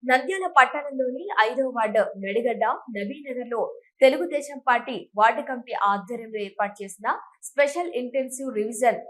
నంద్యాల పట్టణంలోని 5వ వార్డు నడిగడ్డ నబీనగర్ లో తెలుగుదేశం పార్టీ వార్డు కమిటీ ఆధ్వర్యంలో ఏర్పాటు చేసిన special intensive revision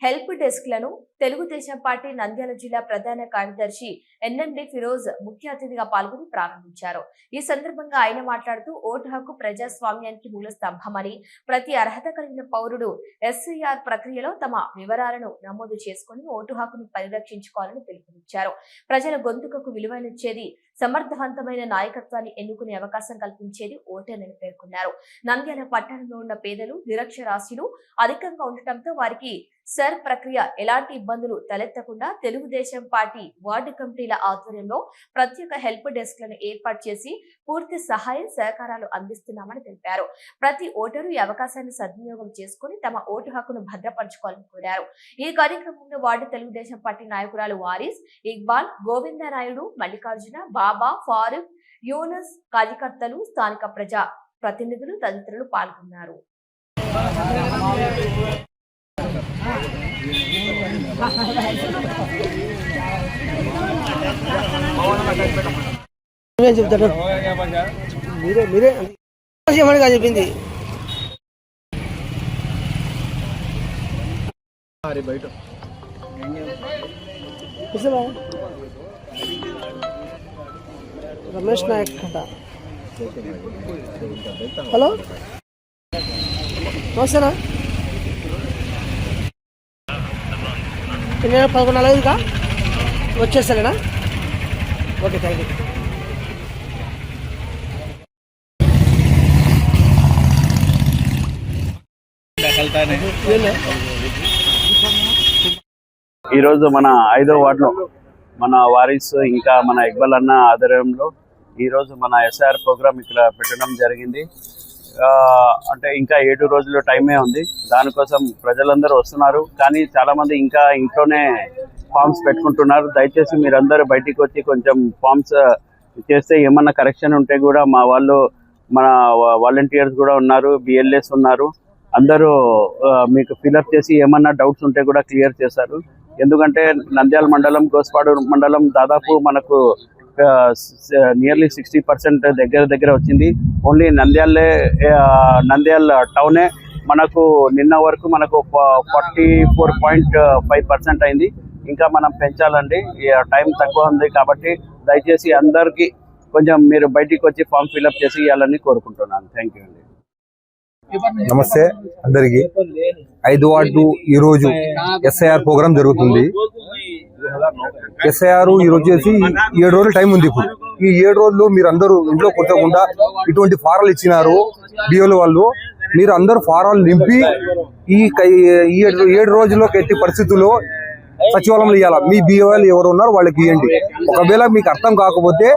help desk లను తెలుగుదేశం పార్టీ నంద్యాల జిల్లా ప్రధాన కార్యదర్శి ఎన్ఎండి ఫిరోజ్ ముఖ్య అతిథిగా పాల్గొని ప్రారంభించారు. ఈ సందర్భంగా ఆయన మాట్లాడుతూ ఓటు హక్కు ప్రజాస్వామ్యానికి మూల స్తంభమని, ప్రతి అర్హత కలిగిన పౌరుడు ఎస్ఐఆర్ ప్రక్రియలో తమ వివరాలను నమోదు చేసుకుని ఓటు హక్కును పరిరక్షించుకోవాలని పిలుపునిచ్చారు. ప్రజల గొంతుకకు విలువనిచ్చేది, సమర్థవంతమైన నాయకత్వాన్ని ఎన్నుకునే అవకాశం కల్పించేది ఓటేనని పేర్కొన్నారు. నంద్యాల పట్టణంలో ఉన్న పేదలు, నిరక్షరాస్యులు అధికంగా ఉండటంతో వారికి సర్ ప్రక్రియ ఎలాంటి ఇబ్బందులు తలెత్తకుండా తెలుగుదేశం పార్టీ వార్డు కమిటీల ఆధ్వర్యంలో ప్రత్యేక హెల్ప్ డెస్క్ లను ఏర్పాటు చేసి పూర్తి సహాయ సహకారాలు అందిస్తున్నామని తెలిపారు. ప్రతి ఓటరు ఈ అవకాశాన్ని సద్వినియోగం చేసుకుని తమ ఓటు హక్కును భద్రపరచుకోవాలని కోరారు. ఈ కార్యక్రమంలో వార్డు తెలుగుదేశం పార్టీ నాయకురాలు వారిస్, ఇక్బాల్, గోవిందనాయుడు, మల్లికార్జున, బాబా, ఫారూక్, యూనస్, కార్యకర్తలు, స్థానిక ప్రజా ప్రతినిధులు తదితరులు పాల్గొన్నారు. చెప్తాడు మీరే మీరే చెప్పింది బయట రమేష్ నాయక్ హలో నమస్తేనా 11:05 వచ్చేస్తారేనా? Okay, thank you. ఈరోజు మన 5వ వార్డులో మన వారిస్ ఇంకా మన ఇక్బాల్ అన్న ఆధ్వర్యంలో ఈరోజు మన ఎస్ఐఆర్ ప్రోగ్రామ్ ఇక్కడ పెట్టడం జరిగింది. అంటే ఇంకా 7 రోజులు టైమే ఉంది. దానికోసం ప్రజలందరూ వస్తున్నారు, కానీ చాలా మంది ఇంకా ఇంట్లోనే ఫామ్స్ పెట్టుకుంటున్నారు. దయచేసి మీరందరూ బయటికి వచ్చి కొంచెం ఫామ్స్ చేస్తే ఏమన్నా కరెక్షన్ ఉంటే కూడా మా వాళ్ళు, మన వాలంటీర్స్ కూడా ఉన్నారు, బిఎల్ఏస్ ఉన్నారు, అందరూ మీకు ఫిల్అప్ చేసి ఏమన్నా డౌట్స్ ఉంటే కూడా క్లియర్ చేస్తారు. ఎందుకంటే నంద్యాల మండలం, గోస్పాడు మండలం దాదాపు మనకు నియర్లీ 60% దగ్గర వచ్చింది. ఓన్లీ నంద్యాల టౌనే మనకు నిన్న వరకు మనకు 44.5% అయింది. ఇంకా మనం పెంచాలండి, టైం తక్కువ ఉంది కాబట్టి దయచేసి అందరికీ కొంచెం మీరు బయటికి వచ్చి ఫామ్ ఫిల్అప్ చేసి ఇవ్వాలని కోరుకుంటున్నాను. థ్యాంక్ యూ అండి. నమస్తే అందరికి. 5వ వార్డు ఈరోజు ఎస్ఐఆర్ ప్రోగ్రామ్ జరుగుతుంది. ఎస్ఐఆర్ ఈ రోజు చేసి 7 రోజులు టైం ఉంది. ఇప్పుడు ఈ 7 రోజులు మీరు అందరూ ఇంట్లో కొట్టకుండా ఇటువంటి ఫారాలు ఇచ్చినారు బిఓలు వాళ్ళు. మీరు అందరూ ఫారాలు నింపి ఈ 7 రోజుల్లో ఎట్టి పరిస్థితుల్లో సచివాలయంలో ఇవ్వాలా. మీ బిఓలు ఎవరు ఉన్నారో వాళ్ళకి ఇవ్వండి. ఒకవేళ మీకు అర్థం కాకపోతే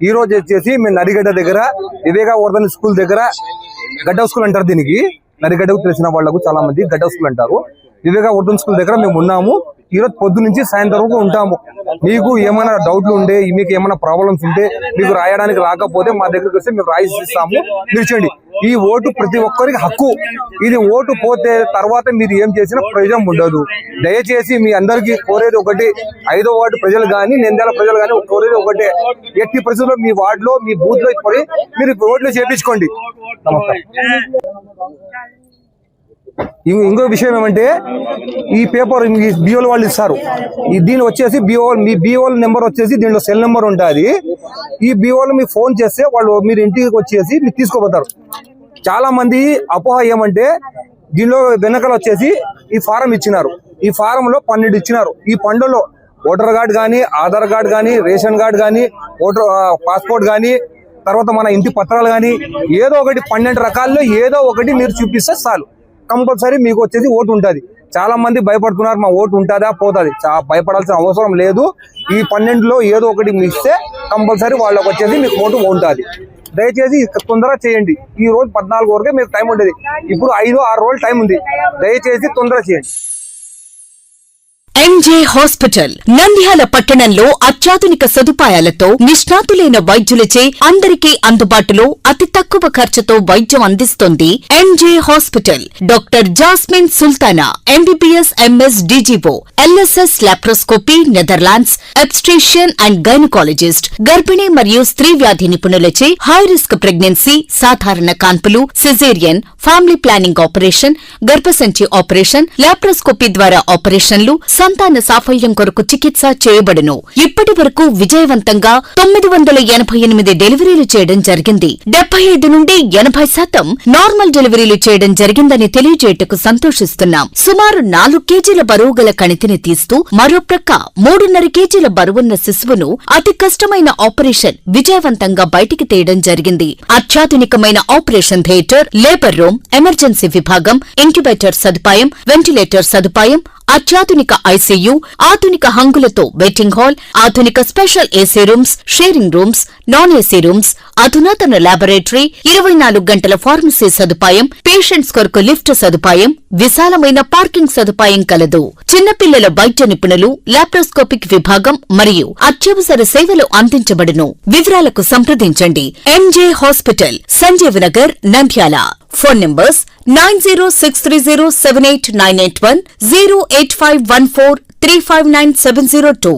ఈ రోజు వచ్చేసి మేము నడిగడ్డ దగ్గర వివేకావర్ధన్ స్కూల్ దగ్గర, గడ్డ స్కూల్ అంటారు దీనికి, నడిగడ్డకు తెలిసిన వాళ్లకు చాలా మంది గడ్డ స్కూల్ అంటారు. వివేకావర్ధన్ స్కూల్ దగ్గర మేము ఉన్నాము. ఈరోజు పొద్దు నుంచి సాయంత్రం వరకు ఉంటాము. మీకు ఏమైనా డౌట్లు ఉంటే, మీకు ఏమైనా ప్రాబ్లమ్స్ ఉంటే, మీకు రాయడానికి రాకపోతే మా దగ్గరికి వస్తే మేము రాయిస్తాము. మీరు చేయండి. ఈ ఓటు ప్రతి ఒక్కరికి హక్కు. ఇది ఓటు పోతే తర్వాత మీరు ఏం చేసినా ప్రయోజనం ఉండదు. దయచేసి మీ అందరికీ కోరేది ఒకటి, 5వ వార్డు ప్రజలు కానీ, నంద్యాల ప్రజలు కానీ కోరేది ఒకటే, ఎట్టి పరిస్థితుల్లో మీ వార్డులో, మీ బూత్ లో పోయి మీరు ఓట్లు చేయించుకోండి. నమస్కారం. ఇంకో విషయం ఏమంటే, ఈ పేపర్ బిఓలు వాళ్ళు ఇస్తారు. దీని వచ్చేసి మీ బిఓల నెంబర్ వచ్చేసి దీంట్లో సెల్ నెంబర్ ఉంటుంది. ఈ బిఓలు మీకు ఫోన్ చేస్తే వాళ్ళు మీరు ఇంటికి వచ్చేసి మీరు తీసుకోపోతారు. చాలా మంది అపోహ ఏమంటే, దీనిలో వెనకాల వచ్చేసి ఈ ఫారం ఇచ్చినారు. ఈ ఫారంలో 12 ఇచ్చినారు. ఈ 12లో ఓటర్ కార్డు కానీ, ఆధార్ కార్డు కానీ, రేషన్ కార్డు కానీ, ఓటర్ పాస్పోర్ట్ కానీ, తర్వాత మన ఇంటి పత్రాలు కానీ, ఏదో ఒకటి 12 రకాల్లో ఏదో ఒకటి మీరు చూపిస్తే చాలు, కంపల్సరీ మీకు వచ్చేసి ఓటు ఉంటుంది. చాలా మంది భయపడుతున్నారు, మా ఓటు ఉంటుందా పోతుంది. భయపడాల్సిన అవసరం లేదు. ఈ 12లో ఏదో ఒకటి మిస్తే కంపల్సరీ వాళ్ళకి వచ్చేసి మీకు ఓటు ఉంటుంది. దయచేసి తొందరగా చేయండి. ఈ రోజు 14 వరకే మీకు టైం ఉంటుంది. ఇప్పుడు 5-6 రోజులు టైం ఉంది. దయచేసి తొందరగా చేయండి. ఎంజే హాస్పిటల్ నంద్యాల పట్టణంలో అత్యాధునిక సదుపాయాలతో నిష్ణాతులైన వైద్యులచే అందరికీ అందుబాటులో అతి తక్కువ ఖర్చుతో వైద్యం అందిస్తోంది MJ hospital. Doctor Jasmine Sultana MBBS MS DGO LSS laparoscopy Netherlands obstetrician and gynaecologist గర్భిణీ మరియు స్త్రీ వ్యాధి నిపుణులచే హై రిస్క్ ప్రెగ్నెన్సీ సాధారణ కాన్పులు సిజేరియన్ ఫ్యామిలీ ప్లానింగ్ ఆపరేషన్ గర్భసంచి ఆపరేషన్ లాప్రోస్కోపీ ద్వారా ఆపరేషన్లు సంతాన సాఫల్యం కొరకు చికిత్స చేయబడును. ఇప్పటి వరకు విజయవంతంగా 988 డెలివరీలు చేయడం జరిగింది. 75 నుండి 80% నార్మల్ డెలివరీలు చేయడం జరిగిందని తెలియజేయటకు సంతోషిస్తున్నాం. సుమారు 4 కేజీల బరువు గల కణితిని తీస్తూ మరో ప్రక్క 3.5 కేజీల బరువున్న శిశువును అతి కష్టమైన ఆపరేషన్ విజయవంతంగా బయటికి తీయడం జరిగింది. అత్యాధునికమైన operation theatre, labour room, emergency విభాగం, ఇంక్యుబేటర్ సదుపాయం, వెంటిలేటర్ సదుపాయం, అత్యాధునిక ఐసీయూ, ఆధునిక హంగులతో వెయిటింగ్ హాల్, ఆధునిక special AC rooms, sharing rooms, non AC rooms, అధునాతన లాబొరేటరీ, 24 గంటల ఫార్మసీ సదుపాయం, పేషెంట్స్ కొరకు లిఫ్ట్ సదుపాయం, విశాలమైన పార్కింగ్ సదుపాయం కలదు. చిన్నపిల్లల వైద్య నిపుణులు, లాప్రోస్కోపిక్ విభాగం మరియు అత్యవసర సేవలు అందించబడును. వివరాలకు సంప్రదించండి. MJ hospital, Sanjeev Nagar, Nandyal. Phone numbers 9063078981, 08514359702.